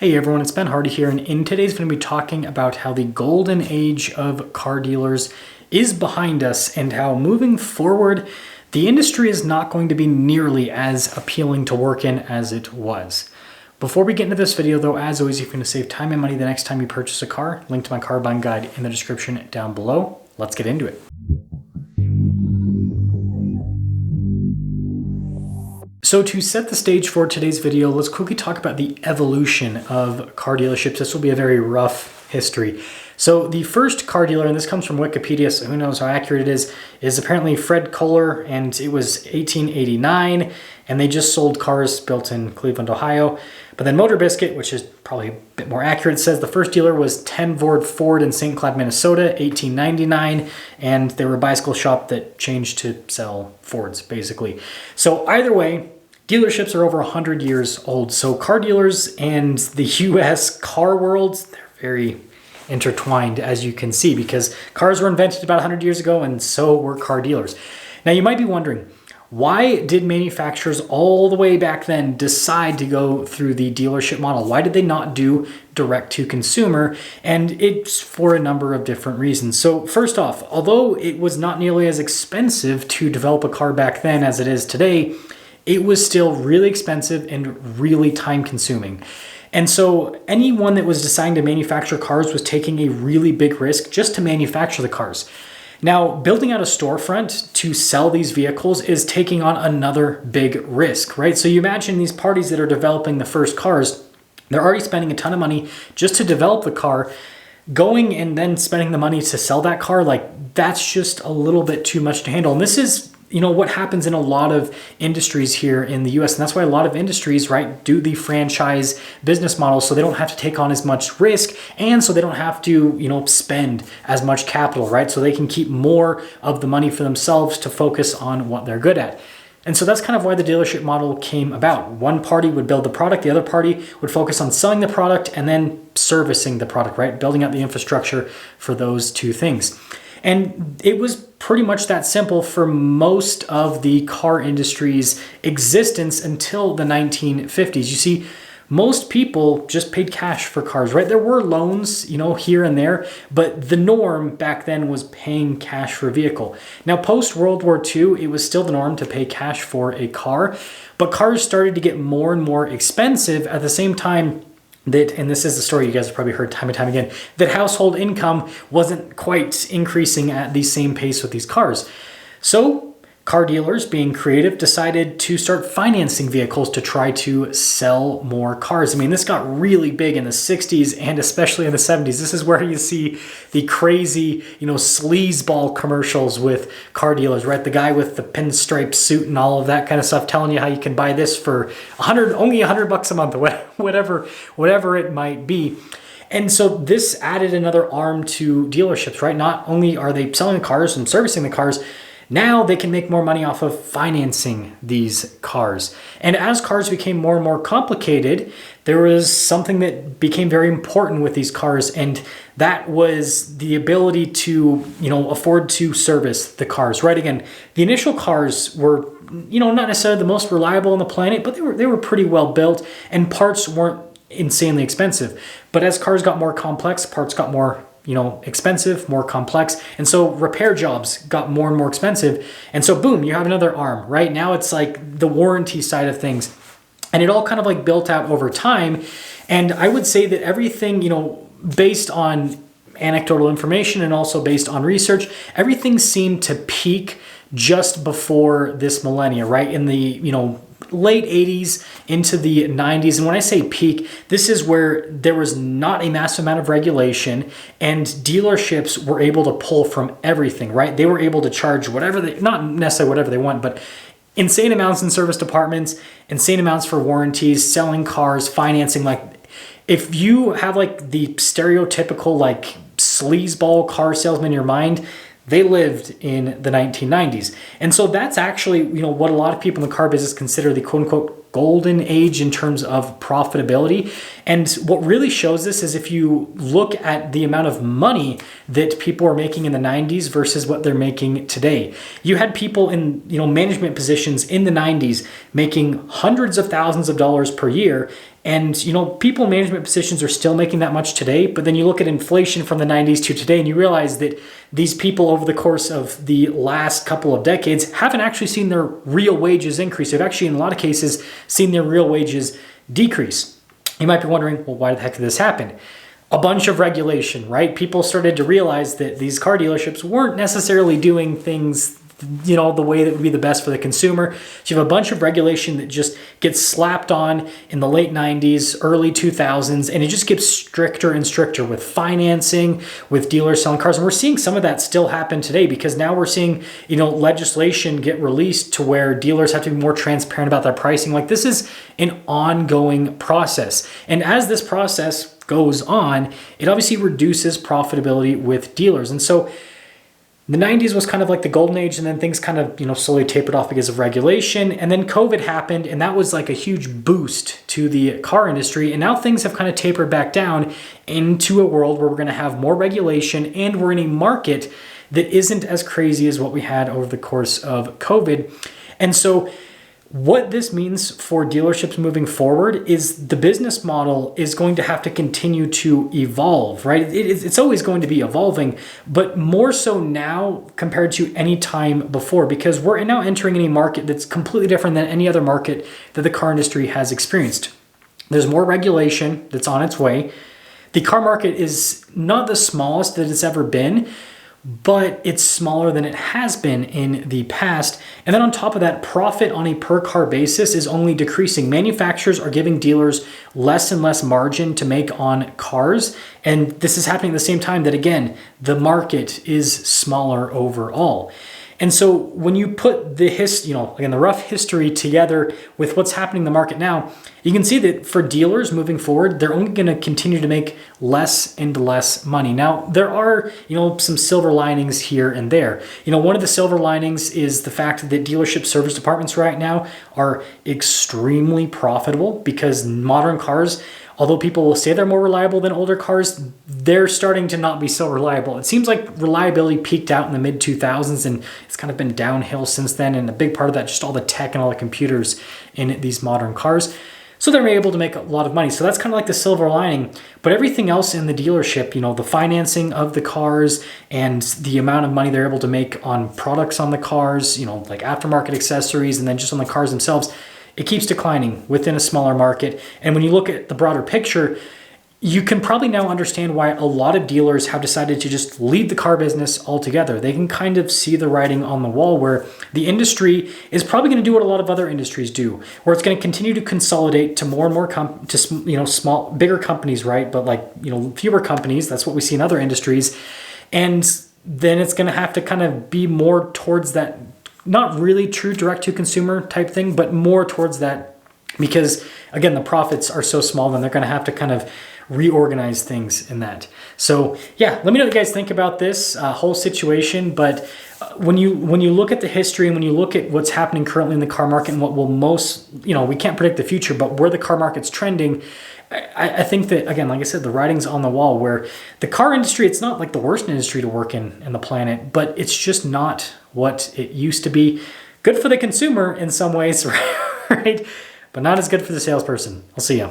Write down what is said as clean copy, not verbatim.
Hey everyone, it's Ben Hardy here, and in today's video, I'm going to be talking about how the golden age of car dealers is behind us and how moving forward, the industry is not going to be nearly as appealing to work in as it was. Before we get into this video though, as always, if you're going to save time and money the next time you purchase a car, link to my car buying guide in the description down below. Let's get into it. So to set the stage for today's video, let's quickly talk about the evolution of car dealerships. This will be a very rough history. So the first car dealer, and this comes from Wikipedia, so who knows how accurate it is apparently Fred Kohler, and it was 1889, and they just sold cars built in Cleveland, Ohio. But then Motor Biscuit, which is probably a bit more accurate, says the first dealer was Tenvord Ford in St. Cloud, Minnesota, 1899, and they were a bicycle shop that changed to sell Fords, basically. So either way, dealerships are over 100 years old. So car dealers and the US car world, they're very intertwined, as you can see, because cars were invented about 100 years ago and so were car dealers. Now you might be wondering, why did manufacturers all the way back then decide to go through the dealership model? Why did they not do direct to consumer? And it's for a number of different reasons. So first off, although it was not nearly as expensive to develop a car back then as it is today, it was still really expensive and really time consuming. And so anyone that was deciding to manufacture cars was taking a really big risk just to manufacture the cars. Now, building out a storefront to sell these vehicles is taking on another big risk, right? So you imagine these parties that are developing the first cars, they're already spending a ton of money just to develop the car. Going and then spending the money to sell that car, like that's just a little bit too much to handle. And this is what happens in a lot of industries here in the US. And that's why a lot of industries, right, do the franchise business model so they don't have to take on as much risk and so they don't have to, spend as much capital, right? So they can keep more of the money for themselves to focus on what they're good at. And so that's kind of why the dealership model came about. One party would build the product, the other party would focus on selling the product and then servicing the product, right? Building out the infrastructure for those two things. And it was pretty much that simple for most of the car industry's existence until the 1950s. You see, most people just paid cash for cars, right? There were loans, here and there, but the norm back then was paying cash for a vehicle. Now, post World War II, it was still the norm to pay cash for a car, but cars started to get more and more expensive at the same time that, and this is the story you guys have probably heard time and time again, that household income wasn't quite increasing at the same pace with these cars. So car dealers, being creative, decided to start financing vehicles to try to sell more cars. I mean, this got really big in the 60s and especially in the 70s. This is where you see the crazy, sleazeball commercials with car dealers, right? The guy with the pinstripe suit and all of that kind of stuff telling you how you can buy this for only $100 a month, whatever it might be. And so this added another arm to dealerships, right? Not only are they selling the cars and servicing the cars, now they can make more money off of financing these cars. And as cars became more and more complicated, there was something that became very important with these cars, and that was the ability to, afford to service the cars, right? Again, the initial cars were, not necessarily the most reliable on the planet, but they were pretty well built, and parts weren't insanely expensive. But as cars got more complex, parts got more expensive, more complex. And so repair jobs got more and more expensive. And so boom, you have another arm, right? Now it's like the warranty side of things. And it all kind of like built out over time. And I would say that everything, based on anecdotal information and also based on research, everything seemed to peak just before this millennia, right? In the, late 80s into the 90s. And when I say peak, this is where there was not a massive amount of regulation and dealerships were able to pull from everything, right? They were able to charge not necessarily whatever they want, but insane amounts in service departments, insane amounts for warranties, selling cars, financing. Like if you have like the stereotypical like sleazeball car salesman in your mind, they lived in the 1990s. And so that's actually, what a lot of people in the car business consider the quote unquote golden age in terms of profitability. And what really shows this is if you look at the amount of money that people were making in the 90s versus what they're making today. You had people in, management positions in the 90s making hundreds of thousands of dollars per year. And, you know, people in management positions are still making that much today, but then you look at inflation from the 90s to today and you realize that these people over the course of the last couple of decades haven't actually seen their real wages increase. They've actually, in a lot of cases, seen their real wages decrease. You might be wondering, well, why the heck did this happen? A bunch of regulation, right? People started to realize that these car dealerships weren't necessarily doing things, you know, the way that would be the best for the consumer. So you have a bunch of regulation that just gets slapped on in the late 90s, early 2000s, and it just gets stricter and stricter with financing, with dealers selling cars. And we're seeing some of that still happen today, because now we're seeing, you know, legislation get released to where dealers have to be more transparent about their pricing. Like, this is an ongoing process. And as this process goes on, it obviously reduces profitability with dealers. And so the 90s was kind of like the golden age, and then things kind of, you know, slowly tapered off because of regulation. And then COVID happened, and that was like a huge boost to the car industry. And now things have kind of tapered back down into a world where we're going to have more regulation, and we're in a market that isn't as crazy as what we had over the course of COVID. And so what this means for dealerships moving forward is the business model is going to have to continue to evolve, right? It's always going to be evolving, but more so now compared to any time before, because we're now entering a market that's completely different than any other market that the car industry has experienced. There's more regulation that's on its way. The car market is not the smallest that it's ever been, but it's smaller than it has been in the past. And then on top of that, profit on a per car basis is only decreasing. Manufacturers are giving dealers less and less margin to make on cars. And this is happening at the same time that, again, the market is smaller overall. And so when you put the the rough history together with what's happening in the market now, you can see that for dealers moving forward, they're only going to continue to make less and less money. Now, there are, some silver linings here and there. One of the silver linings is the fact that dealership service departments right now are extremely profitable, because modern cars, although people will say they're more reliable than older cars, they're starting to not be so reliable. It seems like reliability peaked out in the mid-2000s, and it's kind of been downhill since then. And a big part of that, just all the tech and all the computers in these modern cars. So they're able to make a lot of money. So that's kind of like the silver lining. But everything else in the dealership, the financing of the cars and the amount of money they're able to make on products on the cars, like aftermarket accessories, and then just on the cars themselves, it keeps declining within a smaller market. And when you look at the broader picture, you can probably now understand why a lot of dealers have decided to just leave the car business altogether. They can kind of see the writing on the wall, where the industry is probably going to do what a lot of other industries do, where it's going to continue to consolidate to more and more bigger companies, right? But fewer companies. That's what we see in other industries. And then it's going to have to kind of be more towards that, not really true direct to consumer type thing, but more towards that, because again, the profits are so small, then they're going to have to kind of reorganize things in that. So yeah, let me know what you guys think about this whole situation. But when you look at the history, and when you look at what's happening currently in the car market, and what will we can't predict the future, but where the car market's trending, I think that, again, like I said, the writing's on the wall, where the car industry, it's not like the worst industry to work in the planet, but it's just not what it used to be. Good for the consumer in some ways, right? But not as good for the salesperson. I'll see ya.